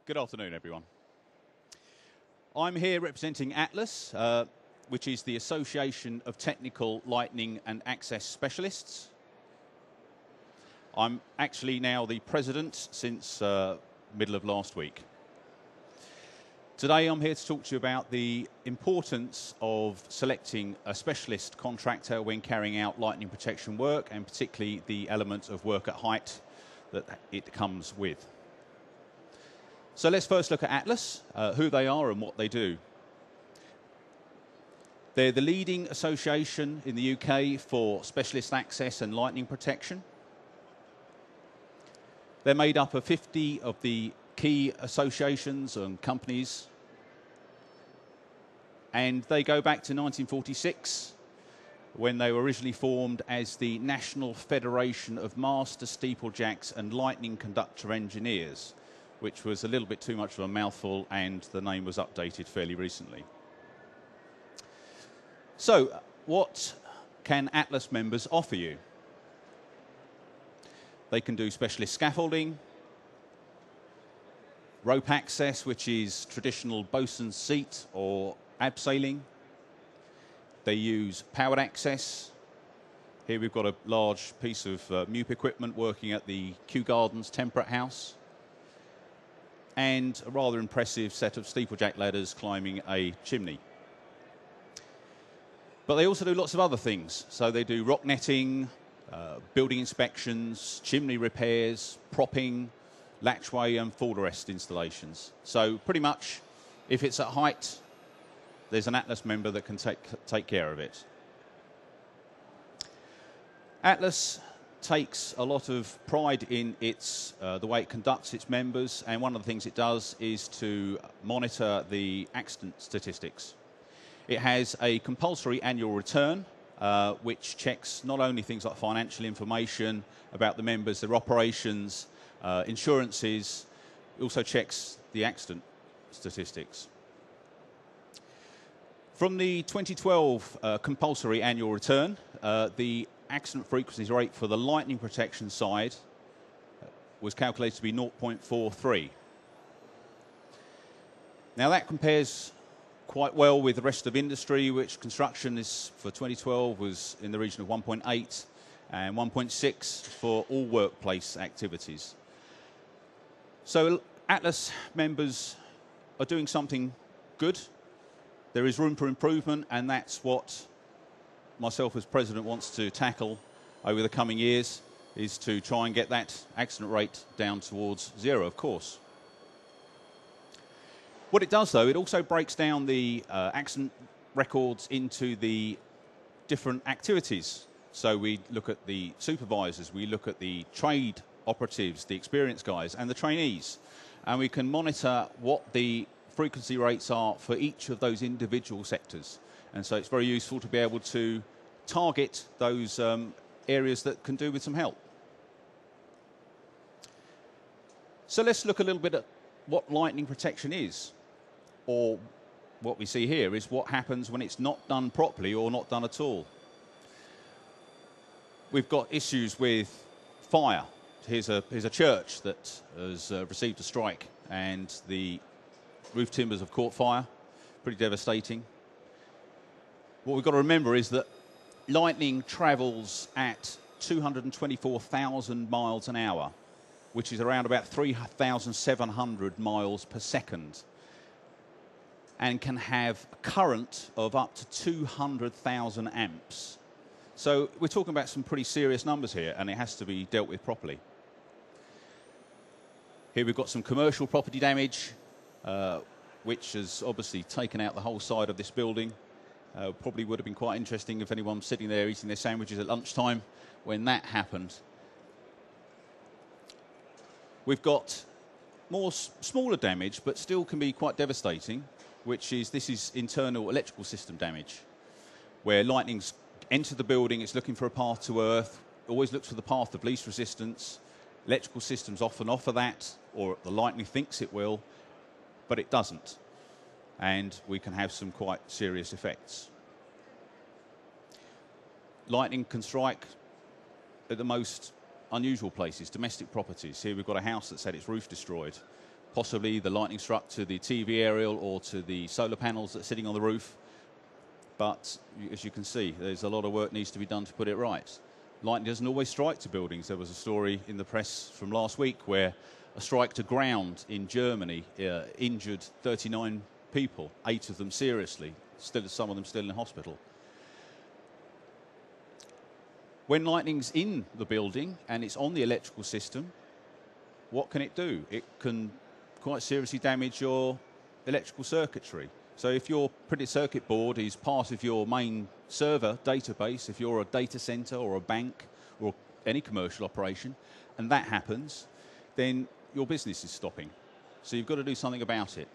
Good afternoon, everyone. I'm here representing Atlas, which is the Association of Technical Lightning and Access Specialists. I'm actually now the president since middle of last week. Today I'm here to talk to you about the importance of selecting a specialist contractor when carrying out lightning protection work, and particularly the element of work at height that it comes with. So let's first look at Atlas, who they are and what they do. They're the leading association in the UK for specialist access and lightning protection. They're made up of 50 of the key associations and companies, and they go back to 1946 when they were originally formed as the National Federation of Master Steeplejacks and Lightning Conductor Engineers, which was a little bit too much of a mouthful, and the name was updated fairly recently. So, what can Atlas members offer you? They can do specialist scaffolding, rope access, which is traditional bosun's seat or abseiling. They use powered access. Here we've got a large piece of MUP equipment working at the Kew Gardens Temperate House, and a rather impressive set of steeplejack ladders climbing a chimney. But they also do lots of other things. So they do rock netting, building inspections, chimney repairs, propping, latchway and fall arrest installations. So pretty much, if it's at height, there's an Atlas member that can take care of it. Atlas takes a lot of pride in its the way it conducts its members, and one of the things it does is to monitor the accident statistics. It has a compulsory annual return which checks not only things like financial information about the members, their operations, insurances. It also checks the accident statistics. From the 2012 compulsory annual return, the accident frequency rate for the lightning protection side was calculated to be 0.43. Now that compares quite well with the rest of industry, which construction is for 2012 was in the region of 1.8 and 1.6 for all workplace activities. So Atlas members are doing something good. There is room for improvement, and that's what myself as president wants to tackle over the coming years, is to try and get that accident rate down towards zero, of course. What it does, though, it also breaks down the accident records into the different activities. So we look at the supervisors, we look at the trade operatives, the experienced guys, and the trainees. And we can monitor what the frequency rates are for each of those individual sectors. And so it's very useful to be able to target those areas that can do with some help. So let's look a little bit at what lightning protection is, or what we see here is what happens when it's not done properly or not done at all. We've got issues with fire. Here's a church that has received a strike, and the roof timbers have caught fire. Pretty devastating. What we've got to remember is that lightning travels at 224,000 miles an hour, which is around about 3,700 miles per second, and can have a current of up to 200,000 amps. So we're talking about some pretty serious numbers here, and it has to be dealt with properly. Here we've got some commercial property damage, which has obviously taken out the whole side of this building. Probably would have been quite interesting if anyone was sitting there eating their sandwiches at lunchtime when that happened. We've got more smaller damage, but still can be quite devastating, which is this is internal electrical system damage, where lightning's entered the building, it's looking for a path to Earth, always looks for the path of least resistance. Electrical systems often offer that, or the lightning thinks it will, but it doesn't. And we can have some quite serious effects. Lightning can strike at the most unusual places, domestic properties. Here we've got a house that's had its roof destroyed Possibly the lightning struck to the TV aerial or to the solar panels that are sitting on the roof. But as you can see, there's a lot of work needs to be done to put it right. Lightning doesn't always strike to buildings. There was a story in the press from last week where a strike to ground in Germany injured 39 people, 8 of them seriously, some of them still in hospital. When lightning's in the building and it's on the electrical system, what can it do? It can quite seriously damage your electrical circuitry. So if your printed circuit board is part of your main server database, if you're a data center or a bank or any commercial operation, and that happens, then your business is stopping. So you've got to do something about it.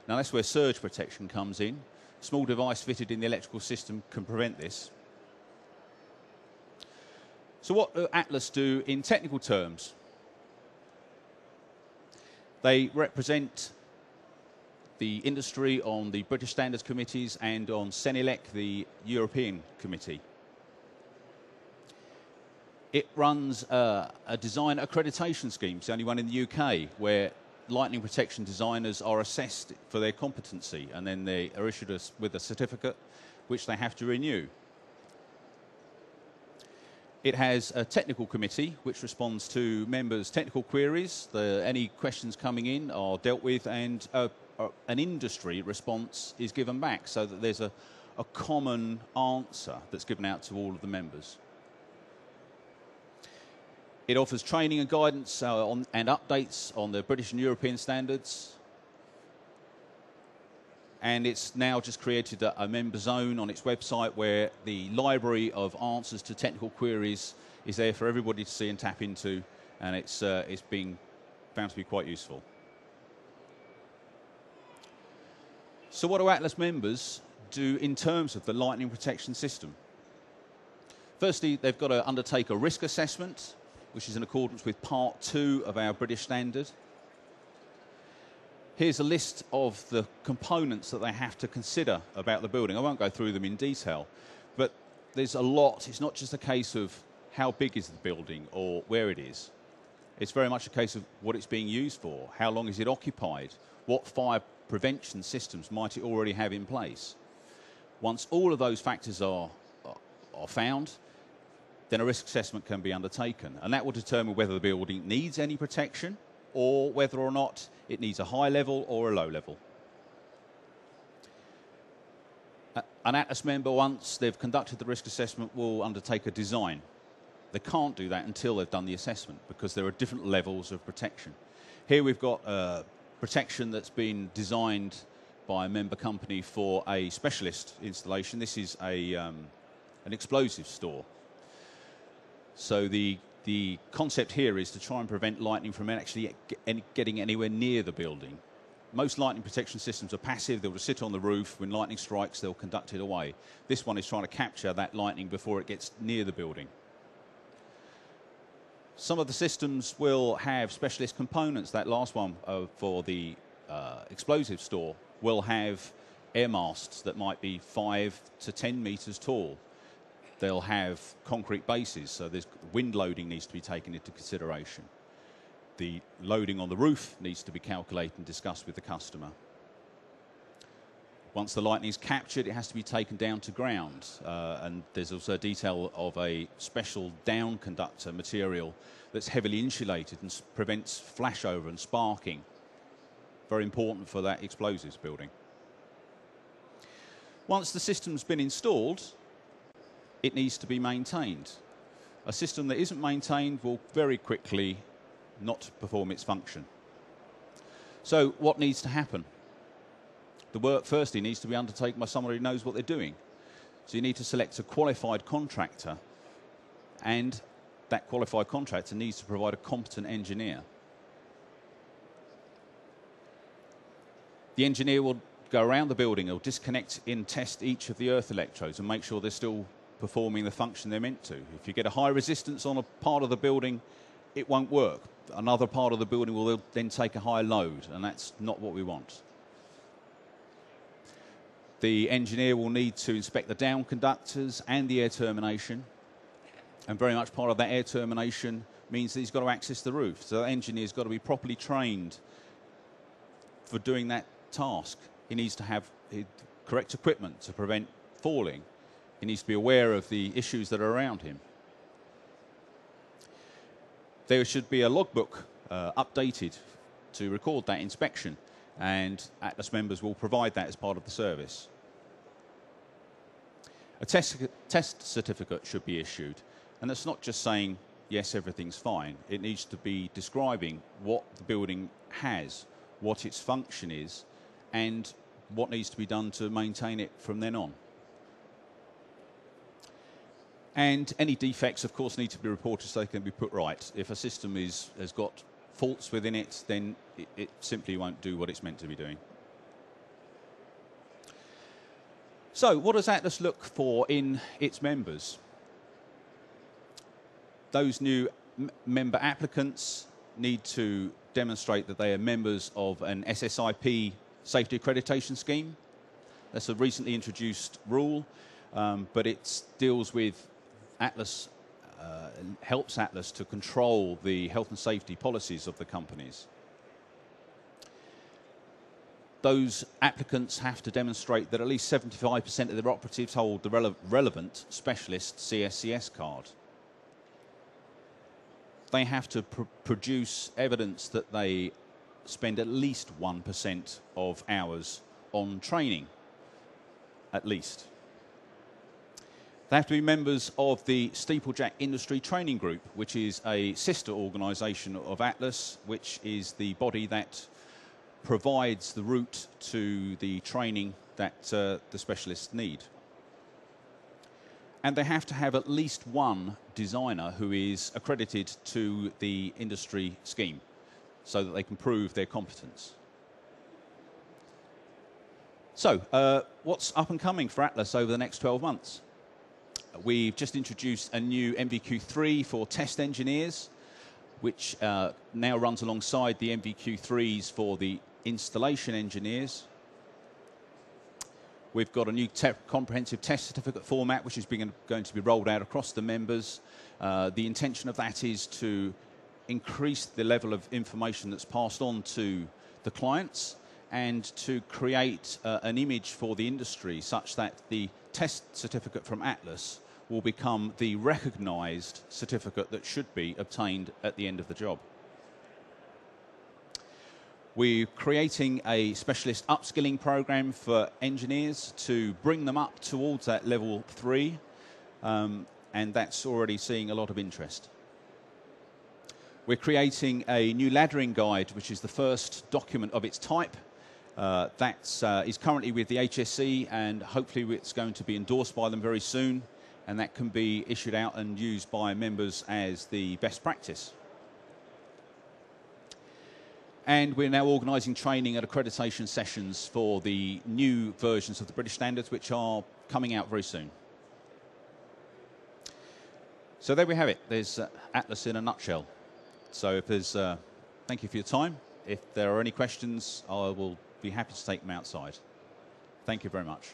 Now that's where surge protection comes in. A small device fitted in the electrical system can prevent this. So what do Atlas do in technical terms? They represent the industry on the British Standards Committees and on CENELEC, the European Committee. It runs a design accreditation scheme. It's the only one in the UK where lightning protection designers are assessed for their competency, and then they are issued with a certificate which they have to renew. It has a technical committee which responds to members' technical queries. Any questions coming in are dealt with, and an industry response is given back so that there's a common answer that's given out to all of the members. It offers training and guidance and updates on the British and European standards. And it's now just created a member zone on its website where the library of answers to technical queries is there for everybody to see and tap into, and it's being found to be quite useful. So what do Atlas members do in terms of the lightning protection system? Firstly, they've got to undertake a risk assessment, which is in accordance with Part 2 of our British standard. Here's a list of the components that they have to consider about the building. I won't go through them in detail, but there's a lot. It's not just a case of how big is the building or where it is. It's very much a case of what it's being used for, how long is it occupied, what fire prevention systems might it already have in place. Once all of those factors are found, then a risk assessment can be undertaken, and that will determine whether the building needs any protection or whether or not it needs a high level or a low level. An Atlas member, once they've conducted the risk assessment, will undertake a design. They can't do that until they've done the assessment because there are different levels of protection. Here we've got protection that's been designed by a member company for a specialist installation. This is an explosive store. So the concept here is to try and prevent lightning from actually getting anywhere near the building. Most lightning protection systems are passive. They'll just sit on the roof. When lightning strikes, they'll conduct it away. This one is trying to capture that lightning before it gets near the building. Some of the systems will have specialist components. That last one for the explosive store will have air masts that might be 5 to 10 meters tall. They'll have concrete bases, so there's wind loading needs to be taken into consideration. The loading on the roof needs to be calculated and discussed with the customer. Once the lightning is captured, it has to be taken down to ground, and there's also a detail of a special down conductor material that's heavily insulated and prevents flashover and sparking. Very important for that explosives building. Once the system's been installed, it needs to be maintained. A system that isn't maintained will very quickly not perform its function. So what needs to happen? The work firstly needs to be undertaken by someone who knows what they're doing. So you need to select a qualified contractor, and that qualified contractor needs to provide a competent engineer. The engineer will go around the building, he'll disconnect and test each of the earth electrodes and make sure they're still performing the function they're meant to. If you get a high resistance on a part of the building, it won't work. Another part of the building will then take a high load, and that's not what we want. The engineer will need to inspect the down conductors and the air termination, and very much part of that air termination means that he's got to access the roof. So the engineer's got to be properly trained for doing that task. He needs to have correct equipment to prevent falling. He needs to be aware of the issues that are around him. There should be a logbook updated to record that inspection, and Atlas members will provide that as part of the service. A test certificate should be issued, and that's not just saying, yes, everything's fine. It needs to be describing what the building has, what its function is, and what needs to be done to maintain it from then on. And any defects, of course, need to be reported so they can be put right. If a system has got faults within it, then it simply won't do what it's meant to be doing. So what does Atlas look for in its members? Those new member applicants need to demonstrate that they are members of an SSIP safety accreditation scheme. That's a recently introduced rule, but it deals with Atlas, helps Atlas to control the health and safety policies of the companies. Those applicants have to demonstrate that at least 75% of their operatives hold the relevant specialist CSCS card. They have to produce evidence that they spend at least 1% of hours on training, at least. They have to be members of the Steeplejack Industry Training Group, which is a sister organisation of Atlas, which is the body that provides the route to the training that the specialists need. And they have to have at least one designer who is accredited to the industry scheme so that they can prove their competence. So, what's up and coming for Atlas over the next 12 months? We've just introduced a new MVQ3 for test engineers, which now runs alongside the MVQ3s for the installation engineers. We've got a new comprehensive test certificate format, which is going to be rolled out across the members. The intention of that is to increase the level of information that's passed on to the clients and to create an image for the industry such that the test certificate from Atlas will become the recognised certificate that should be obtained at the end of the job. We're creating a specialist upskilling program for engineers to bring them up towards that level 3, and that's already seeing a lot of interest. We're creating a new laddering guide, which is the first document of its type. That is currently with the HSE, and hopefully it's going to be endorsed by them very soon, and that can be issued out and used by members as the best practice. And we're now organising training and accreditation sessions for the new versions of the British standards, which are coming out very soon. So there we have it. There's Atlas in a nutshell. So if there's, thank you for your time. If there are any questions, I will be happy to take them outside. Thank you very much.